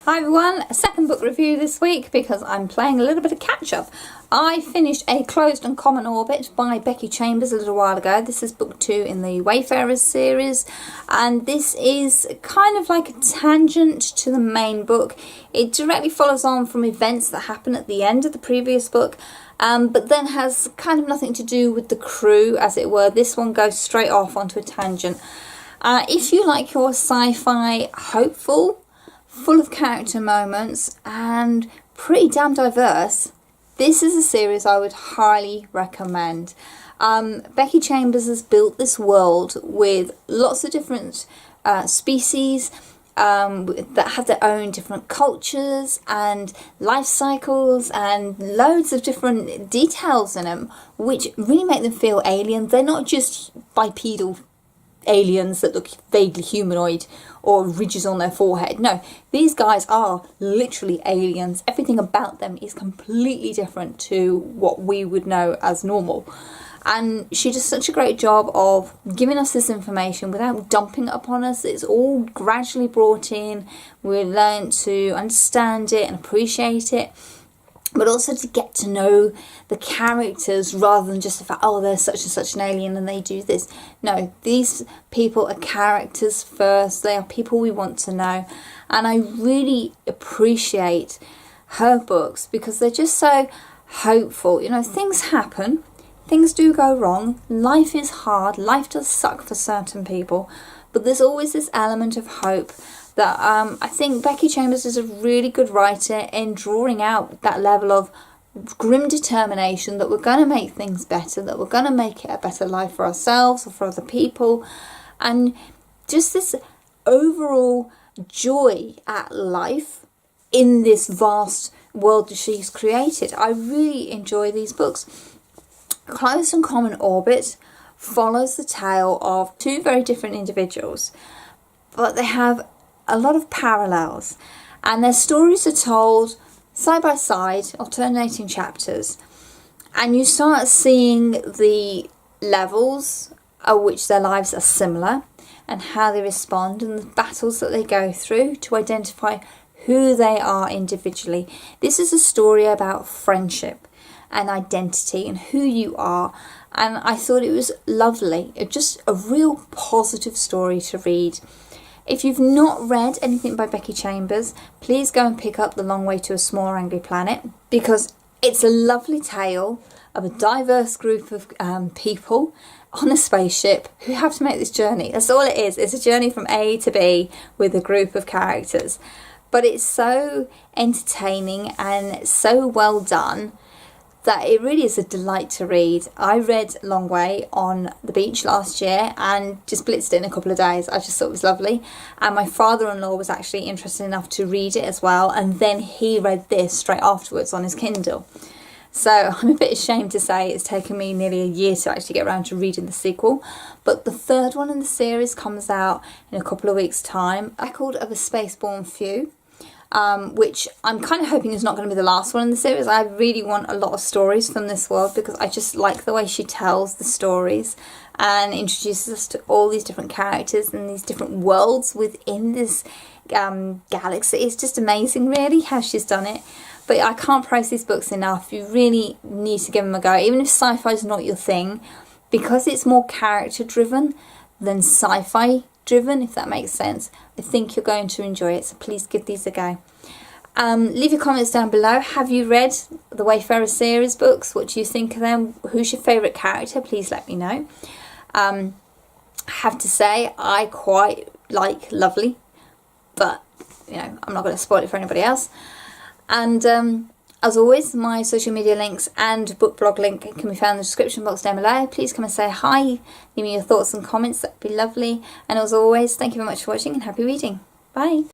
Hi everyone, a second book review this week because I'm playing a little bit of catch up. I finished A Closed and Common Orbit by Becky Chambers a little while ago. This is book 2 in the Wayfarer series, and this is kind of like a tangent to the main book. It directly follows on from events that happen at the end of the previous book, but then has kind of nothing to do with the crew, as it were. This one goes straight off onto a tangent. If you like your sci-fi hopeful, full of character moments and pretty damn diverse, this is a series I would highly recommend. Becky Chambers has built this world with lots of different species that have their own different cultures and life cycles and loads of different details in them, which really make them feel alien. They're not just bipedal aliens that look vaguely humanoid or ridges on their forehead. No, these guys are literally aliens. Everything about them is completely different to what we would know as normal. And she does such a great job of giving us this information without dumping it upon us. It's all gradually brought in. We learn to understand it and appreciate it, but also to get to know the characters rather than just the fact, oh, they're such and such an alien and they do this. No, these people are characters first. They are people we want to know. And I really appreciate her books because they're just so hopeful. You know, things happen. Things do go wrong. Life is hard. Life does suck for certain people. But there's always this element of hope that I think Becky Chambers is a really good writer in drawing out that level of grim determination that we're going to make things better, that we're going to make it a better life for ourselves or for other people, and just this overall joy at life in this vast world that she's created. I really enjoy these books. Closed and Common Orbit follows the tale of two very different individuals, but they have a lot of parallels, and their stories are told side by side, alternating chapters, and you start seeing the levels at which their lives are similar and how they respond and the battles that they go through to identify who they are individually. This is a story about friendship and identity and who you are, and I thought it was lovely. Just a real positive story to read. If you've not read anything by Becky Chambers, please go and pick up The Long Way to a Small Angry Planet, because it's a lovely tale of a diverse group of people on a spaceship who have to make this journey. That's all it is. It's a journey from A to B with a group of characters. But it's so entertaining and so well done that it really is a delight to read. I read Long Way on the beach last year and just blitzed it in a couple of days. I just thought it was lovely. And my father-in-law was actually interested enough to read it as well, and then he read this straight afterwards on his Kindle. So I'm a bit ashamed to say it's taken me nearly a year to actually get around to reading the sequel. But the third one in the series comes out in a couple of weeks' time. Record of a Spaceborne Few. Which I'm kind of hoping is not going to be the last one in the series. I really want a lot of stories from this world because I just like the way she tells the stories and introduces us to all these different characters and these different worlds within this galaxy. It's just amazing, really, how she's done it. But I can't praise these books enough. You really need to give them a go, even if sci-fi is not your thing, because it's more character driven than sci-fi driven, if that makes sense. I think you're going to enjoy it, so please give these a go. Leave your comments down below. Have you read the Wayfarer series books? What do you think of them? Who's your favourite character? Please let me know. I have to say I quite like Lovely, but you know, I'm not going to spoil it for anybody else. And as always, my social media links and book blog link can be found in the description box down below. Please come and say hi, leave me your thoughts and comments, that'd be lovely. And as always, thank you very much for watching and happy reading. Bye!